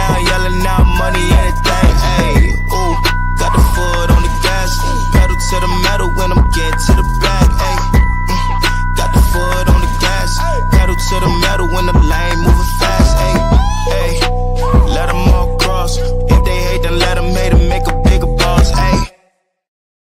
down, yelling out money, anything, ayy. Ooh, got the foot on the gas, pedal to the metal when I'm getting to the back, ayy. Got the foot on the gas, pedal to the metal when the lane moving fast, ayy, ayy. Let them all cross, if they hate, then let them hate and make a bigger boss, ayy.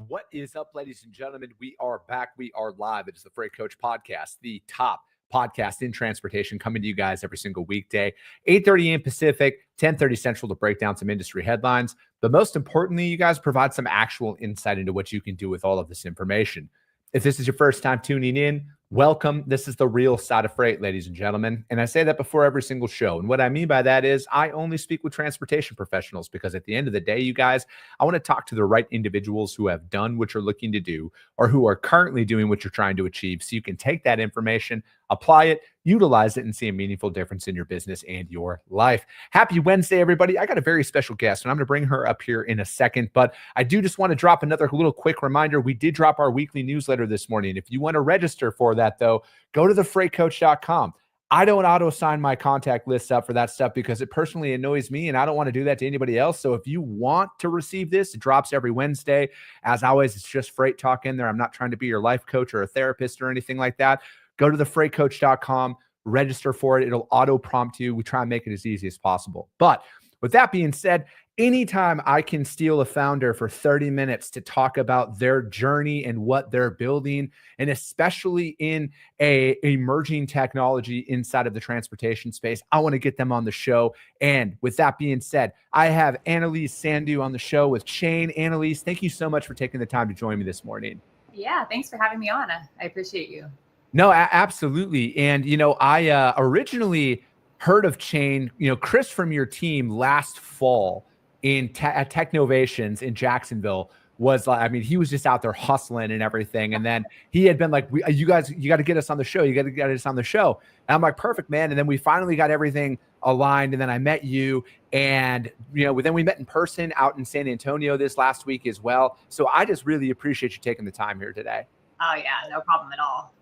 What is up, ladies and gentlemen? We are back. We are live. It is the Freight Coach Podcast, the top podcast in transportation, coming to you guys every single weekday, 8:30 a.m. Pacific, 10:30 Central, to break down some industry headlines. But most importantly, you guys provide some actual insight into what you can do with all of this information. If this is your first time tuning in, welcome. This is the real side of freight, ladies and gentlemen. And I say that before every single show. And what I mean by that is I only speak with transportation professionals, because at the end of the day, you guys, I want to talk to the right individuals who have done what you're looking to do, or who are currently doing what you're trying to achieve, so you can take that information, apply it, utilize it, and see a meaningful difference in your business and your life. Happy Wednesday, everybody. I got a very special guest, and I'm going to bring her up here in a second, but I do just want to drop another little quick reminder. We did drop our weekly newsletter this morning. If you want to register for that, though, go to thefreightcoach.com. I don't auto-sign my contact lists up for that stuff because it personally annoys me, and I don't want to do that to anybody else. So if you want to receive this, it drops every Wednesday. As always, it's just freight talk in there. I'm not trying to be your life coach or a therapist or anything like that. Go to thefreightcoach.com, register for it. It'll auto-prompt you. We try and make it as easy as possible. But with that being said, anytime I can steal a founder for 30 minutes to talk about their journey and what they're building, and especially in a emerging technology inside of the transportation space, I want to get them on the show. And with that being said, I have Annalise Sandhu on the show with Chain. Annalise, thank you so much for taking the time to join me this morning. Yeah, thanks for having me on. I appreciate you. No, absolutely. And, I originally heard of Chain, Chris from your team last fall at Technovations in Jacksonville was like, I mean, he was just out there hustling and everything. And then he had been like, you guys, you got to get us on the show. You got to get us on the show. And I'm like, perfect, man. And then we finally got everything aligned. And then I met you, and, then we met in person out in San Antonio this last week as well. So I just really appreciate you taking the time here today. Oh yeah, no problem at all.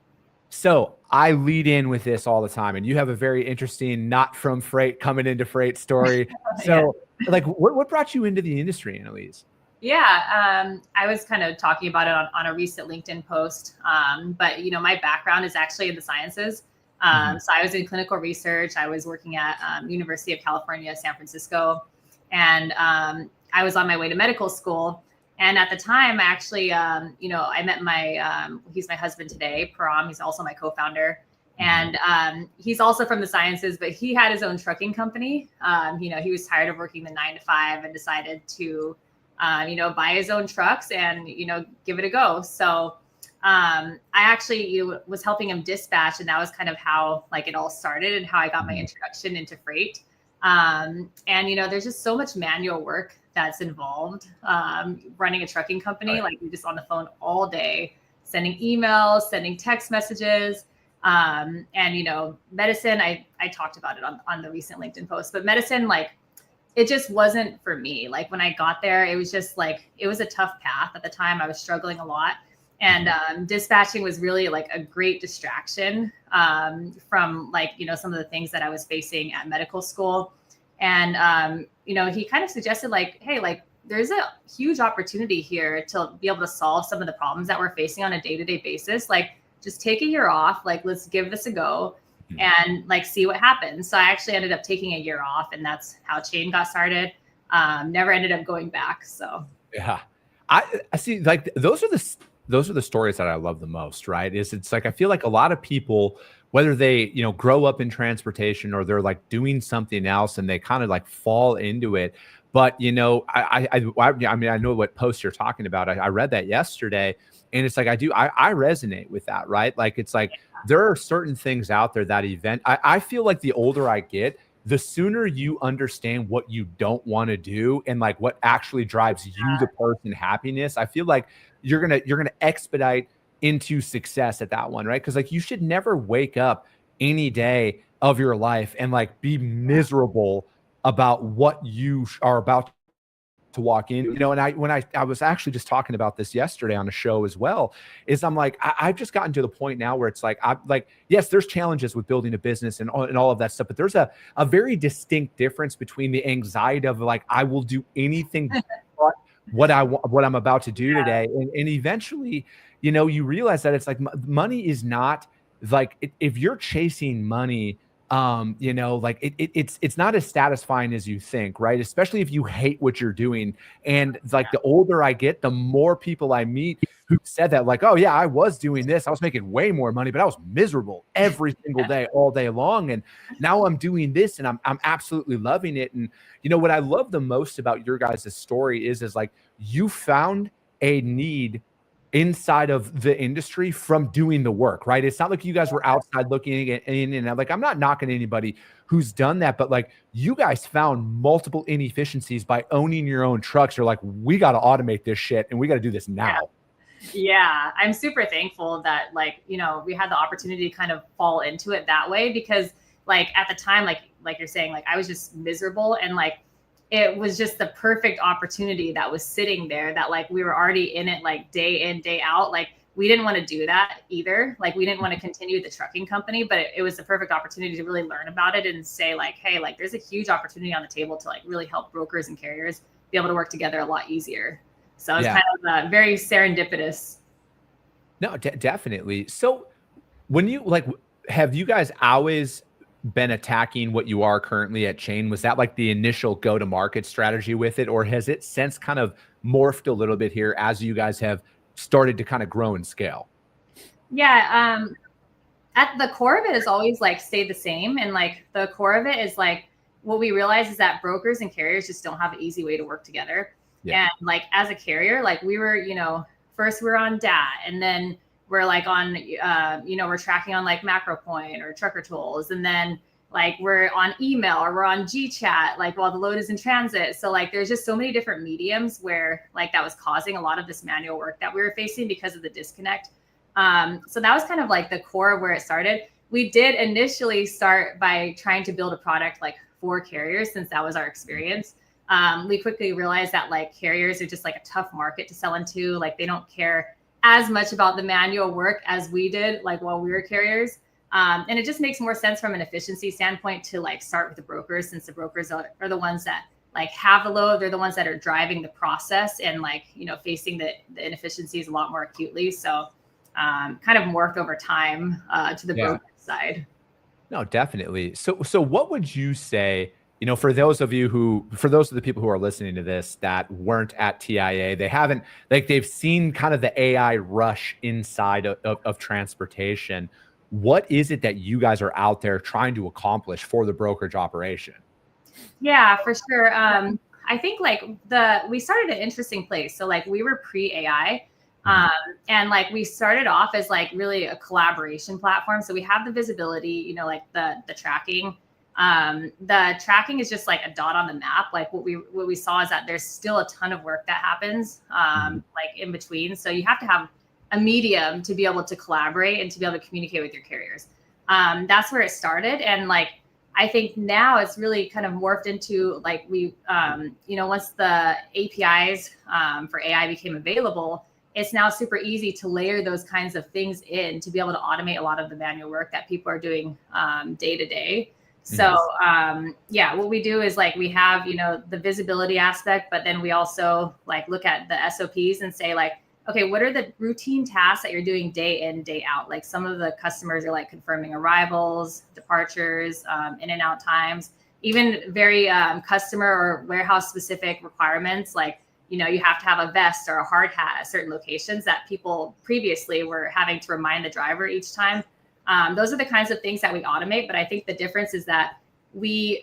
So I lead in with this all the time, and you have a very interesting not from freight coming into freight story. So like what brought you into the industry, Annalise? Yeah, I was kind of talking about it on a recent LinkedIn post. But my background is actually in the sciences. So I was in clinical research. I was working at University of California, San Francisco, and I was on my way to medical school. And at the time, actually, I met he's my husband today, Param. He's also my co-founder. And he's also from the sciences, but he had his own trucking company. He was tired of working the 9 to 5 and decided to, buy his own trucks and, give it a go. So I actually was helping him dispatch. And that was kind of how it all started and how I got my introduction into freight. And there's just so much manual work that's involved running a trucking company. Right. Like you're just on the phone all day, sending emails, sending text messages, and medicine. I talked about it on the recent LinkedIn post, but medicine, it just wasn't for me. Like when I got there, it was just it was a tough path at the time. I was struggling a lot, and dispatching was really a great distraction from some of the things that I was facing at medical school. And, he kind of suggested hey, there's a huge opportunity here to be able to solve some of the problems that we're facing on a day-to-day basis. Just take a year off, let's give this a go and see what happens. So I actually ended up taking a year off, and that's how Chain got started. Never ended up going back. So, yeah, I see those are the stories that I love the most, right? It's I feel like a lot of people, whether they, grow up in transportation or they're doing something else and they kind of fall into it. But, I know what post you're talking about. I read that yesterday, and it's I resonate with that, right? There are certain things out there that I feel like the older I get, the sooner you understand what you don't want to do and what actually drives you, the person, happiness, I feel like you're going to expedite into success at that one, right? Because you should never wake up any day of your life and be miserable about what you are about to walk in, and I was actually just talking about this yesterday on a show as well, is I'm like, I've just gotten to the point now where it's like, I'm like, yes, there's challenges with building a business and all of that stuff, but there's a very distinct difference between the anxiety of like, I will do anything but what I'm about to do today. And eventually, you realize that it's like money is not like, if you're chasing money, like it's not as satisfying as you think, right? Especially if you hate what you're doing. And like the older I get, the more people I meet who said that, like, oh yeah, I was doing this, I was making way more money, but I was miserable every single day, all day long. And now I'm doing this and I'm absolutely loving it. And what I love the most about your guys' story is like, you found a need inside of the industry from doing the work, right? It's not like you guys were outside looking in, and like, I'm not knocking anybody who's done that, but like, you guys found multiple inefficiencies by owning your own trucks. You're like, we got to automate this shit and we got to do this now. Yeah, I'm super thankful that like, we had the opportunity to kind of fall into it that way, because like at the time, like you're saying, like I was just miserable, and like it was just the perfect opportunity that was sitting there, that like we were already in it, like day in, day out. Like we didn't want to do that either. Like we didn't want to continue the trucking company, but it was the perfect opportunity to really learn about it and say like, hey, like there's a huge opportunity on the table to like really help brokers and carriers be able to work together a lot easier. So it's kind of very serendipitous. No, definitely. So when you like, have you guys always been attacking what you are currently at Chain? Was that like the initial go-to-market strategy with it, or has it since kind of morphed a little bit here as you guys have started to kind of grow and scale? Yeah, at the core of it is always like stayed the same, and like the core of it is like what we realize is that brokers and carriers just don't have an easy way to work together. And like as a carrier, like we were, first we were on DAT, and then we're like on, we're tracking on like MacroPoint or Trucker Tools. And then like we're on email or we're on GChat, like while the load is in transit. So like, there's just so many different mediums where like that was causing a lot of this manual work that we were facing because of the disconnect. So that was kind of like the core of where it started. We did initially start by trying to build a product like for carriers, since that was our experience. We quickly realized that like carriers are just like a tough market to sell into. Like they don't care as much about the manual work as we did, like while we were carriers. And it just makes more sense from an efficiency standpoint to like start with the brokers, since the brokers are the ones that like have the load. They're the ones that are driving the process and like, facing the inefficiencies a lot more acutely. So kind of morphed over time to the broker side. No, definitely. So what would you say, for those of the people who are listening to this that weren't at TIA, they haven't, like they've seen kind of the AI rush inside of transportation. What is it that you guys are out there trying to accomplish for the brokerage operation? Yeah, for sure. I think like we started an interesting place. So like we were pre-AI. And like we started off as like really a collaboration platform. So we have the visibility, like the tracking. The tracking is just like a dot on the map. Like what we saw is that there's still a ton of work that happens like in between. So you have to have a medium to be able to collaborate and to be able to communicate with your carriers. That's where it started. And like I think now it's really kind of morphed into like once the APIs for AI became available, it's now super easy to layer those kinds of things in to be able to automate a lot of the manual work that people are doing day to day. So what we do is like we have, the visibility aspect, but then we also like look at the SOPs and say like, okay, what are the routine tasks that you're doing day in, day out? Like some of the customers are like confirming arrivals, departures, in and out times, even very customer or warehouse specific requirements. Like, you have to have a vest or a hard hat at certain locations that people previously were having to remind the driver each time. Those are the kinds of things that we automate. But I think the difference is that we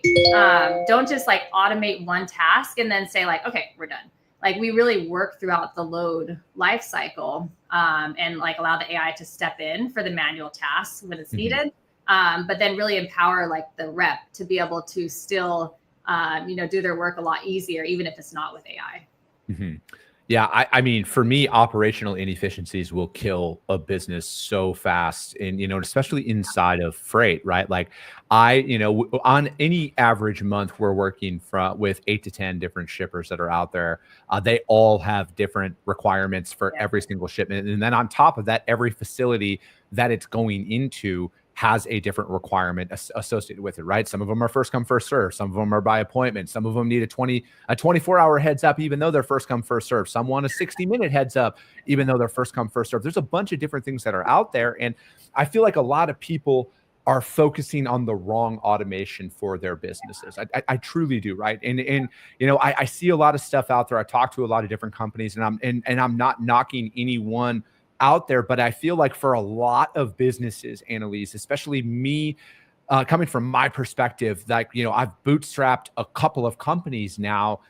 don't just like automate one task and then say like, okay, we're done. Like we really work throughout the load life cycle and like allow the AI to step in for the manual tasks when it's needed. But then really empower like the rep to be able to still, do their work a lot easier, even if it's not with AI. Yeah, I mean, for me, operational inefficiencies will kill a business so fast, and especially inside of freight, right? Like, on any average month, we're working with 8 to 10 different shippers that are out there. They all have different requirements for Yeah. every single shipment, and then on top of that, every facility that it's going into has a different requirement associated with it, right? Some of them are first come, first serve. Some of them are by appointment. Some of them need a 24-hour heads up, even though they're first come, first serve. Some want a 60-minute heads up, even though they're first come, first serve. There's a bunch of different things that are out there. And I feel like a lot of people are focusing on the wrong automation for their businesses. I truly do, right? And I see a lot of stuff out there. I talk to a lot of different companies, and I'm not knocking anyone out there, but I feel like for a lot of businesses, Annalise, especially me, coming from my perspective, like, I've bootstrapped a couple of companies now.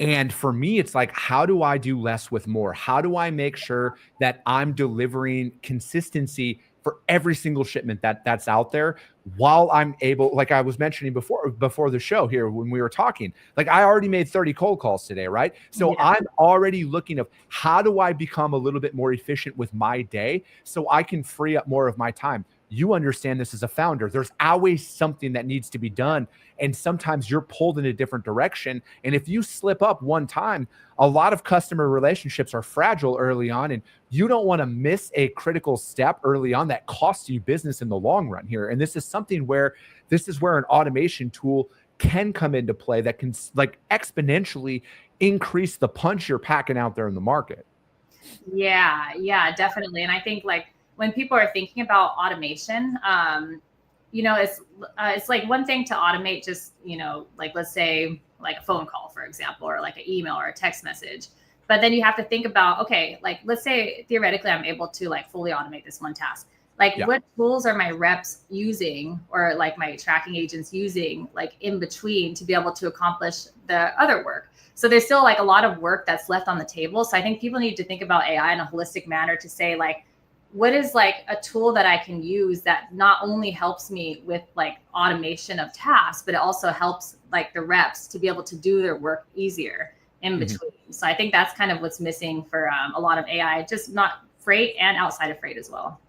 And for me, it's like, how do I do less with more? How do I make sure that I'm delivering consistency for every single shipment that's out there, while I'm able, like I was mentioning before the show here when we were talking, like I already made 30 cold calls today, right? So Yeah. I'm already looking of how do I become a little bit more efficient with my day so I can free up more of my time. You understand this as a founder. There's always something that needs to be done. And sometimes you're pulled in a different direction. And if you slip up one time, a lot of customer relationships are fragile early on. And you don't want to miss a critical step early on that costs you business in the long run here. And this is where an automation tool can come into play that can like exponentially increase the punch you're packing out there in the market. Yeah, definitely. And I think like when people are thinking about automation, it's like one thing to automate just, like let's say like a phone call, for example, or like an email or a text message. But then you have to think about, okay, like let's say theoretically I'm able to like fully automate this one task. Like what tools are my reps using, or like my tracking agents using, like in between to be able to accomplish the other work? So there's still like a lot of work that's left on the table. So I think people need to think about AI in a holistic manner to say like, what is like a tool that I can use that not only helps me with like automation of tasks, but it also helps like the reps to be able to do their work easier in between. So I think that's kind of what's missing for a lot of AI, just not freight and outside of freight as well.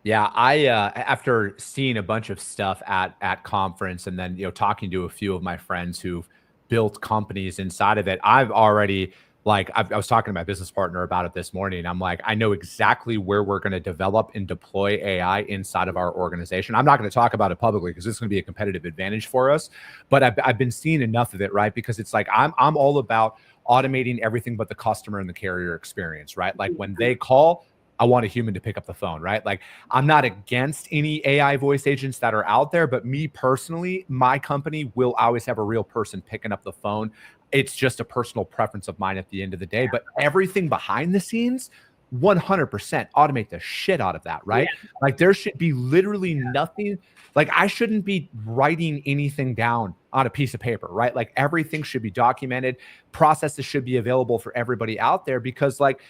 Yeah, I after seeing a bunch of stuff at conference, and then talking to a few of my friends who've built companies inside of it, I've already I was talking to my business partner about it this morning. I'm like, I know exactly where we're going to develop and deploy AI inside of our organization. I'm not going to talk about it publicly because it's going to be a competitive advantage for us, but I've been seeing enough of it, right? Because it's like I'm all about automating everything but the customer and the carrier experience, right? Like when they call, I want a human to pick up the phone, right? Like I'm not against any AI voice agents that are out there, but me personally, my company will always have a real person picking up the phone. It's just a personal preference of mine at the end of the day, but everything behind the scenes, 100% automate the shit out of that, right? Yeah. Like there should be literally nothing. Like I shouldn't be writing anything down on a piece of paper, right? Like everything should be documented. Processes should be available for everybody out there, because like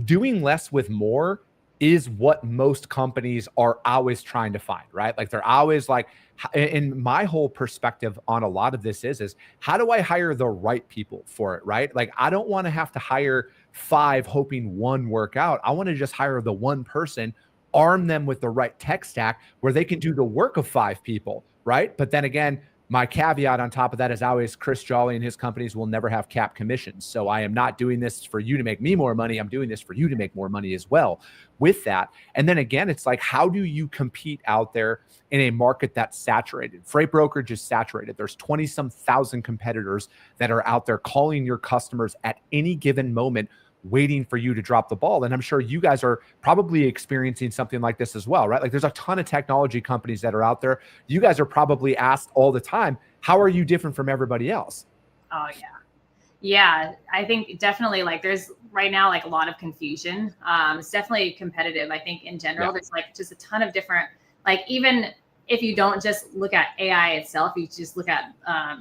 doing less with more is what most companies are always trying to find, right? Like they're always like, and my whole perspective on a lot of this is how do I hire the right people for it, right? Like I don't want to have to hire 5 hoping one work out. I want to just hire the one person, arm them with the right tech stack where they can do the work of 5 people, right? But then again, my caveat on top of that is always Chris Jolly and his companies will never have cap commissions. So I am not doing this for you to make me more money. I'm doing this for you to make more money as well with that. And then again, it's like, how do you compete out there in a market that's saturated? Freight brokerage is saturated. There's 20-some thousand competitors that are out there calling your customers at any given moment, waiting for you to drop the ball. And I'm sure you guys are probably experiencing something like this as well, right? Like there's a ton of technology companies that are out there. You guys are probably asked all the time, how are you different from everybody else? Oh yeah. Yeah. I think definitely like there's right now, like a lot of confusion. It's definitely competitive. I think in general, there's like just a ton of different, like even if you don't just look at AI itself, you just look at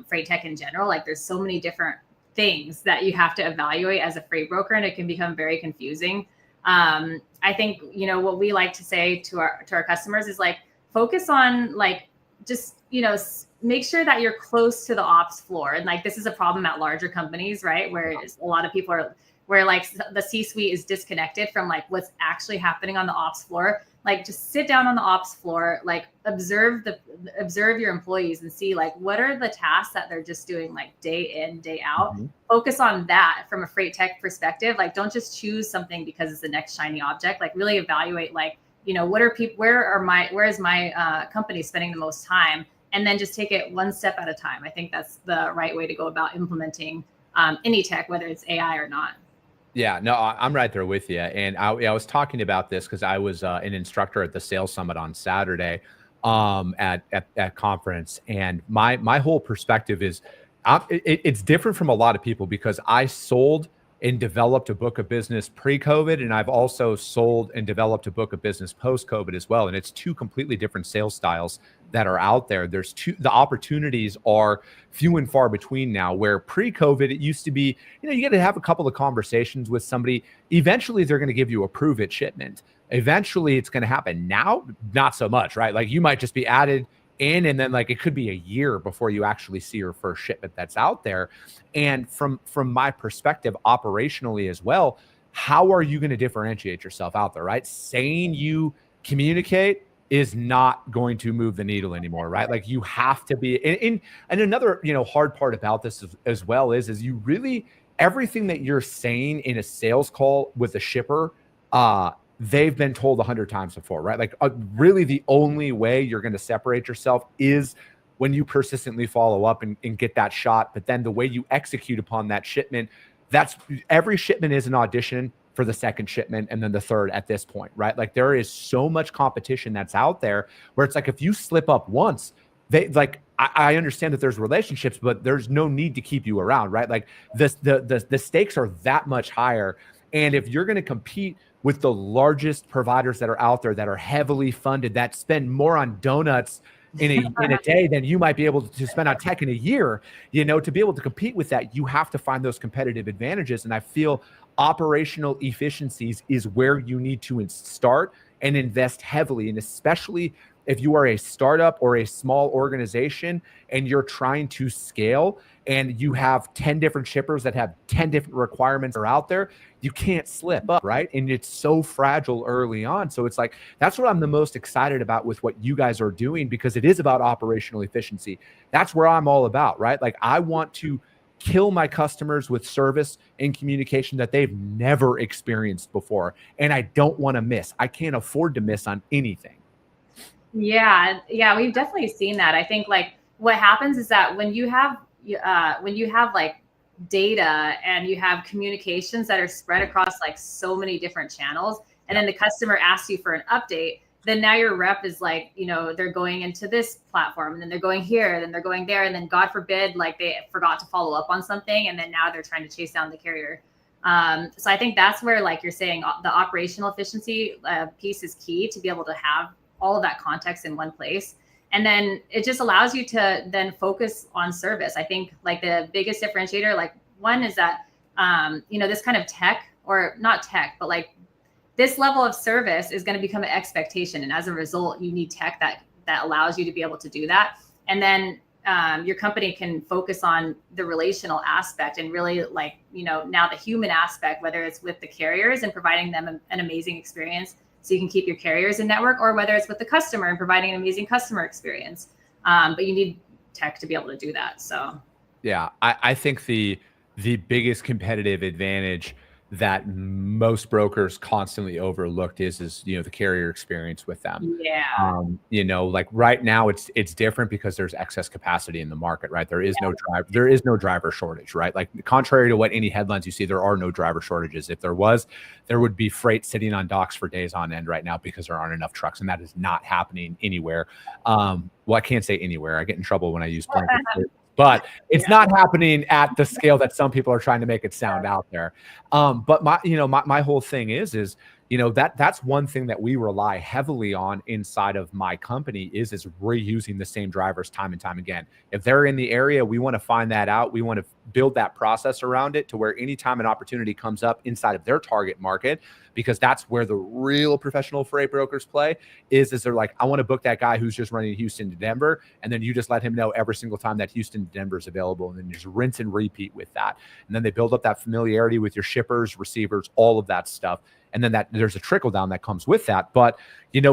freight tech in general, like there's so many different things that you have to evaluate as a freight broker, and it can become very confusing. I think, what we like to say to our customers is like, focus on like, just, make sure that you're close to the ops floor. And like, this is a problem at larger companies, right? Where a lot of people are where like the C-suite is disconnected from like what's actually happening on the ops floor. Like just sit down on the ops floor, like observe your employees and see like what are the tasks that they're just doing like day in, day out. Focus on that from a freight tech perspective. Like don't just choose something because it's the next shiny object. Like really evaluate like, you know, what are people, where is my company spending the most time? And then just take it one step at a time. I think that's the right way to go about implementing any tech, whether it's AI or not. Yeah, no, I'm right there with you. And I was talking about this because I was an instructor at the Sales Summit on Saturday at conference. And my whole perspective is it's different from a lot of people because I sold and developed a book of business pre-COVID. And I've also sold and developed a book of business post-COVID as well. And it's two completely different sales styles that are out there. The opportunities are few and far between now, where pre-COVID, it used to be, you know, you got to have a couple of conversations with somebody. Eventually they're going to give you a prove it shipment. Eventually it's going to happen. Now, not so much, right? Like you might just be added in, and then like it could be a year before you actually see your first shipment that's out there. And from my perspective, operationally as well, how are you going to differentiate yourself out there, right? Saying you communicate is not going to move the needle anymore, right? Like you have to be and another, you know, hard part about this as well is you really, everything that you're saying in a sales call with a shipper, they've been told 100 times before, right? Like really the only way you're going to separate yourself is when you persistently follow up and get that shot. But then the way you execute upon that shipment, every shipment is an audition for the second shipment and then the third at this point, right? Like there is so much competition that's out there where it's like, if you slip up once, I understand that there's relationships, but there's no need to keep you around, right? Like the stakes are that much higher. And if you're going to compete with the largest providers that are out there that are heavily funded, that spend more on donuts in a day than you might be able to spend on tech in a year, you know, to be able to compete with that, you have to find those competitive advantages. And I feel operational efficiencies is where you need to start and invest heavily. And especially if you are a startup or a small organization and you're trying to scale and you have 10 different shippers that have 10 different requirements are out there, you can't slip up, right? And it's so fragile early on. So it's like, that's what I'm the most excited about with what you guys are doing, because it is about operational efficiency. That's where I'm all about, right? Like I want to kill my customers with service and communication that they've never experienced before. And I don't want to miss. I can't afford to miss on anything. Yeah, we've definitely seen that. I think like what happens is that when you have like data and you have communications that are spread across like so many different channels, and then the customer asks you for an update, then now your rep is like, you know, they're going into this platform and then they're going here, then they're going there. And then God forbid, like they forgot to follow up on something. And then now they're trying to chase down the carrier. So I think that's where, like you're saying, the operational efficiency piece is key, to be able to have all of that context in one place. And then it just allows you to then focus on service. I think like the biggest differentiator, like one is that, you know, this kind of tech, or not tech, but like this level of service is going to become an expectation. And as a result, you need tech that allows you to be able to do that. And then your company can focus on the relational aspect and really, like, you know, now the human aspect, whether it's with the carriers and providing them an amazing experience so you can keep your carriers in network, or whether it's with the customer and providing an amazing customer experience. But you need tech to be able to do that. So yeah, I think the biggest competitive advantage that most brokers constantly overlooked is, you know, the carrier experience with them. Yeah. You know, like right now it's different because there's excess capacity in the market, right? There is no driver shortage, right? Like contrary to what any headlines you see, there are no driver shortages. If there was, there would be freight sitting on docks for days on end right now because there aren't enough trucks, and that is not happening anywhere. Well, I can't say anywhere. I get in trouble when I use blanket. But it's not happening at the scale that some people are trying to make it sound out there. But my whole thing is that's one thing that we rely heavily on inside of my company is reusing the same drivers time and time again. If they're in the area, we want to find that out. We want to build that process around it to where anytime an opportunity comes up inside of their target market, because that's where the real professional freight brokers play, is they're like, I want to book that guy who's just running Houston to Denver. And then you just let him know every single time that Houston to Denver is available. And then you just rinse and repeat with that. And then they build up that familiarity with your shippers, receivers, all of that stuff. And then there's a trickle down that comes with that. But,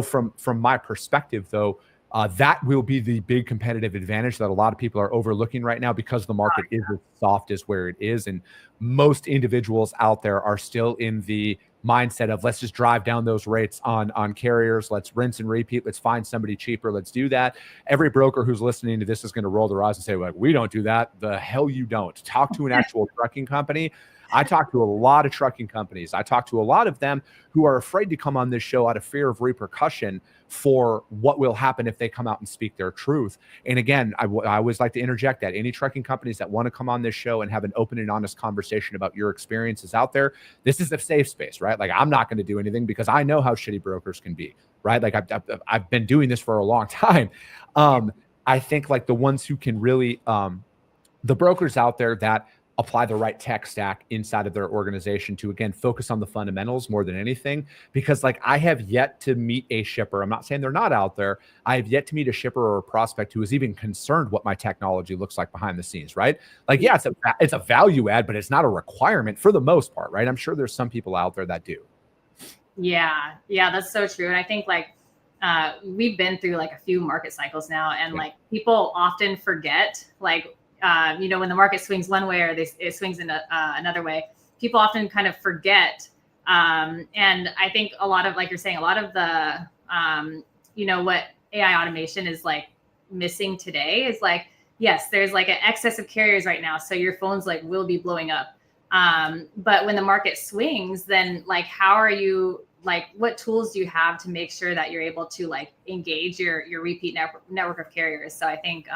from my perspective, though, that will be the big competitive advantage that a lot of people are overlooking right now, because the market is as soft as where it is. And most individuals out there are still in the mindset of, let's just drive down those rates on carriers. Let's rinse and repeat. Let's find somebody cheaper. Let's do that. Every broker who's listening to this is going to roll their eyes and say, like, we don't do that. The hell you don't. Talk to an actual trucking company. I talk to a lot of trucking companies. I talk to a lot of them who are afraid to come on this show out of fear of repercussion for what will happen if they come out and speak their truth. And again, I always like to interject that any trucking companies that want to come on this show and have an open and honest conversation about your experiences out there, this is a safe space, right? Like, I'm not going to do anything because I know how shitty brokers can be, right? Like, I've been doing this for a long time. I think like the ones who can really, the brokers out there that apply the right tech stack inside of their organization to, again, focus on the fundamentals more than anything. Because like, I have yet to meet a shipper. I'm not saying they're not out there. I have yet to meet a shipper or a prospect who is even concerned what my technology looks like behind the scenes, right? Like, yeah, it's a value add, but it's not a requirement for the most part, right? I'm sure there's some people out there that do. Yeah, that's so true. And I think like, we've been through like a few market cycles now, and like people often forget, like, when the market swings one way or it swings in another way, people often kind of forget. And I think a lot of, like you're saying, a lot of the, what AI automation is like missing today is like, yes, there's like an excess of carriers right now. So your phones like will be blowing up. But when the market swings, then like, how are you, like, what tools do you have to make sure that you're able to like engage your repeat network of carriers? So I think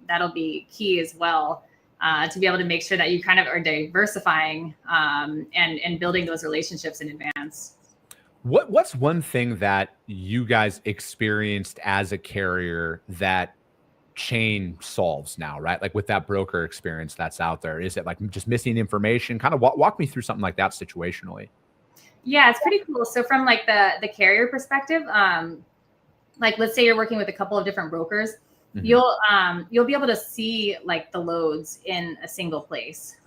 that'll be key as well, to be able to make sure that you kind of are diversifying and building those relationships in advance. What's one thing that you guys experienced as a carrier that chain solves now, right? Like with that broker experience that's out there, is it like just missing information? Kind of walk me through something like that situationally. Yeah, it's pretty cool. So from like the carrier perspective, like let's say you're working with a couple of different brokers, you'll be able to see like the loads in a single place.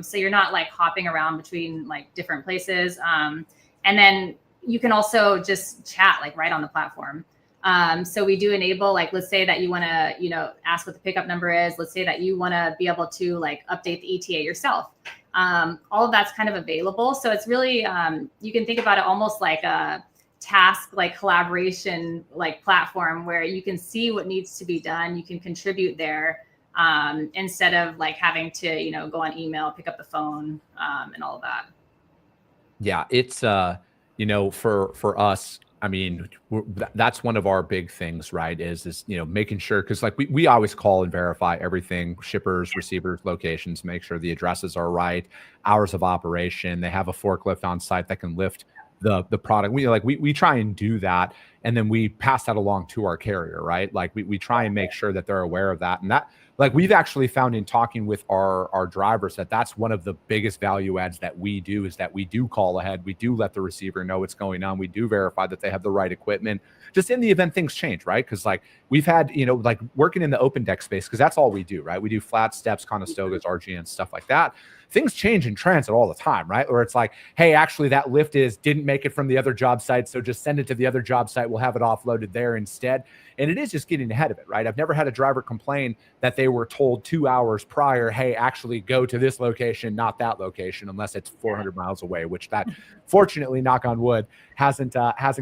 So you're not like hopping around between like different places. And then you can also just chat like right on the platform. So we do enable, like, let's say that you want to, ask what the pickup number is. Let's say that you want to be able to like update the ETA yourself. All of that's kind of available. So it's really, you can think about it almost like a task, like collaboration, like platform where you can see what needs to be done. You can contribute there, instead of like having to, go on email, pick up the phone, and all of that. Yeah. It's, for us, I mean, that's one of our big things, right? Is making sure, because like we always call and verify everything, shippers, receivers, locations, make sure the addresses are right, hours of operation, they have a forklift on site that can lift the product. We try and do that, and then we pass that along to our carrier, right? Like we try and make sure that they're aware of that, and that, like, we've actually found in talking with our drivers that that's one of the biggest value adds that we do, is that we do call ahead. We do let the receiver know what's going on. We do verify that they have the right equipment, just in the event things change, right? Because like we've had, like working in the open deck space, because that's all we do, right? We do flat steps, Conestogas, RGN, stuff like that. Things change in transit all the time, right? Or it's like, hey, actually that lift didn't make it from the other job site, so just send it to the other job site. We'll have it offloaded there instead. And it is just getting ahead of it, right? I've never had a driver complain that they were told 2 hours prior, hey, actually go to this location, not that location, unless it's 400 miles away, which that, fortunately, knock on wood, hasn't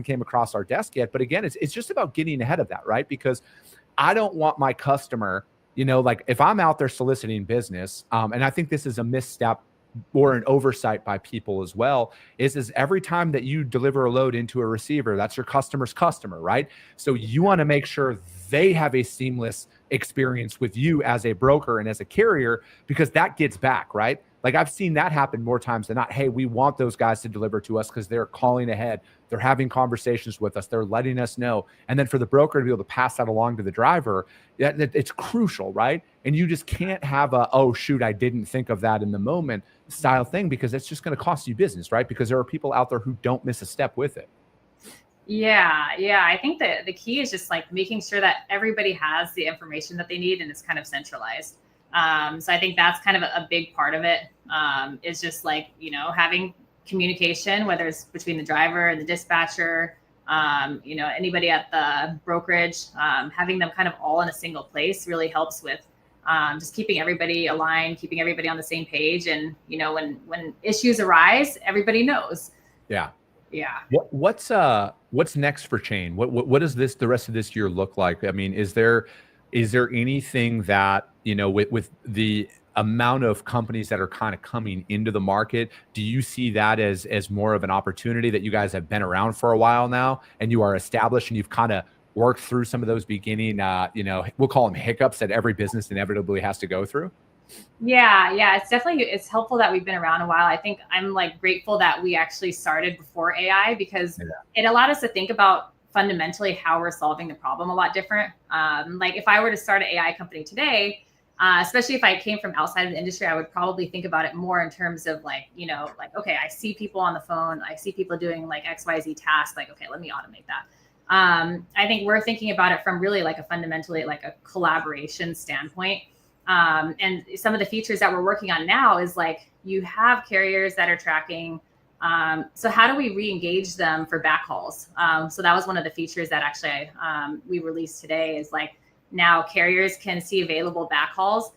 came across our desk yet. But again, it's just about getting ahead of that, right? Because I don't want my customer, like if I'm out there soliciting business, and I think this is a misstep or an oversight by people as well, is every time that you deliver a load into a receiver, that's your customer's customer, right? So you want to make sure they have a seamless experience with you as a broker and as a carrier, because that gets back, right? Like I've seen that happen more times than not. Hey, we want those guys to deliver to us because they're calling ahead. They're having conversations with us. They're letting us know. And then for the broker to be able to pass that along to the driver, it's crucial, right? And you just can't have a, oh, shoot, I didn't think of that in the moment style thing, because it's just going to cost you business, right? Because there are people out there who don't miss a step with it. Yeah. I think that the key is just like making sure that everybody has the information that they need and it's kind of centralized. So I think that's kind of a big part of it, is just like, having communication, whether it's between the driver and the dispatcher, anybody at the brokerage, having them kind of all in a single place really helps with just keeping everybody aligned, keeping everybody on the same page. And, when issues arise, everybody knows. Yeah. Yeah. What's next for Chain? What does the rest of this year look like? I mean, is there anything that, with the amount of companies that are kind of coming into the market, do you see that as more of an opportunity that you guys have been around for a while now and you are established and you've kind of worked through some of those beginning, we'll call them hiccups that every business inevitably has to go through? Yeah. It's helpful that we've been around a while. I think I'm like grateful that we actually started before AI, because it allowed us to think about fundamentally how we're solving the problem a lot different. Like if I were to start an AI company today, especially if I came from outside of the industry, I would probably think about it more in terms of like, okay, I see people on the phone, I see people doing like XYZ tasks, like, okay, let me automate that. I think we're thinking about it from really like a fundamentally like a collaboration standpoint. And some of the features that we're working on now is like, you have carriers that are tracking. So how do we re-engage them for backhauls? So that was one of the features that actually we released today, is like now carriers can see available backhauls.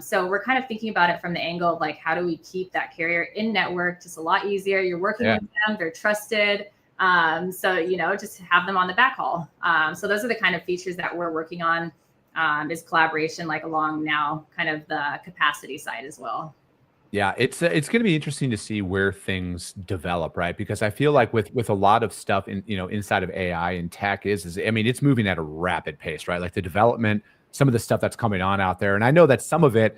So we're kind of thinking about it from the angle of like, how do we keep that carrier in network just a lot easier? You're working with them, they're trusted. So, just have them on the backhaul. So those are the kind of features that we're working on, is collaboration, like along now kind of the capacity side as well. Yeah, it's going to be interesting to see where things develop, right? Because I feel like with a lot of stuff in inside of AI and tech I mean, it's moving at a rapid pace, right? Like the development, some of the stuff that's coming on out there, and I know that some of it,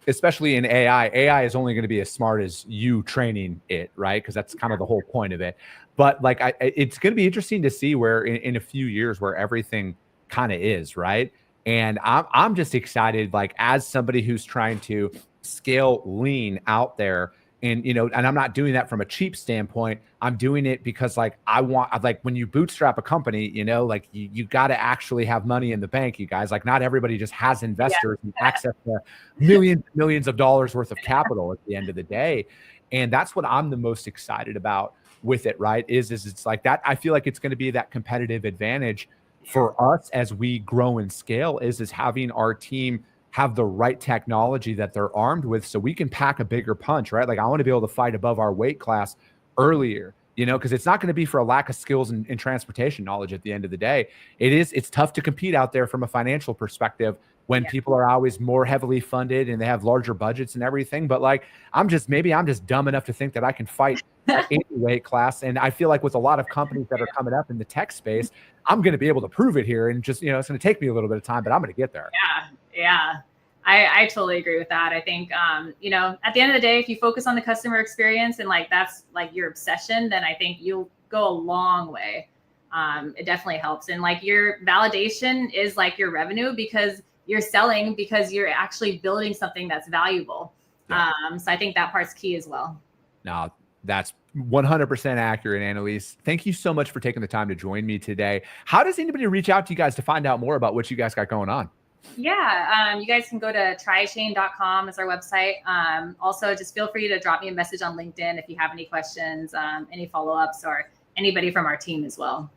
especially in AI is only going to be as smart as you training it, right? Because that's kind of the whole point of it. But like, it's going to be interesting to see where in a few years where everything kind of is, right? And I'm just excited, like as somebody who's trying to scale lean out there, and and I'm not doing that from a cheap standpoint. I'm doing it because like like when you bootstrap a company, like you got to actually have money in the bank, you guys. Like not everybody just has investors and access to millions of dollars worth of capital at the end of the day. And that's what I'm the most excited about with it, right? Is it's like that. I feel like it's going to be that competitive advantage for us as we grow and scale, is having our team have the right technology that they're armed with, so we can pack a bigger punch, right? Like I want to be able to fight above our weight class earlier, because it's not going to be for a lack of skills and transportation knowledge at the end of the day. It's tough to compete out there from a financial perspective when people are always more heavily funded and they have larger budgets and everything. But like, I'm just dumb enough to think that I can fight at any weight class. And I feel like with a lot of companies that are coming up in the tech space, I'm going to be able to prove it here. And just, it's going to take me a little bit of time, but I'm going to get there. Yeah. I totally agree with that. I think, at the end of the day, if you focus on the customer experience and like, that's like your obsession, then I think you'll go a long way. It definitely helps. And like your validation is like your revenue, because you're selling, because you're actually building something that's valuable. So I think that part's key as well. Now, that's 100% accurate, Annalise. Thank you so much for taking the time to join me today. How does anybody reach out to you guys to find out more about what you guys got going on? Yeah, you guys can go to trychain.com as our website. Also, just feel free to drop me a message on LinkedIn if you have any questions, any follow-ups, or anybody from our team as well.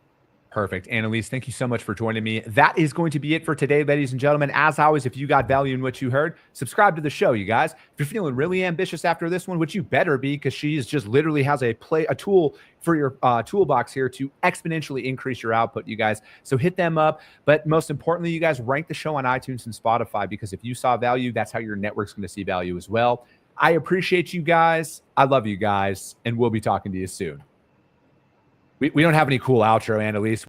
Perfect. Annalise, thank you so much for joining me. That is going to be it for today, ladies and gentlemen. As always, if you got value in what you heard, subscribe to the show, you guys. If you're feeling really ambitious after this one, which you better be, because she is just literally has a tool for your toolbox here to exponentially increase your output, you guys. So hit them up. But most importantly, you guys, rank the show on iTunes and Spotify, because if you saw value, that's how your network's going to see value as well. I appreciate you guys. I love you guys. And we'll be talking to you soon. We don't have any cool outro, Annalise.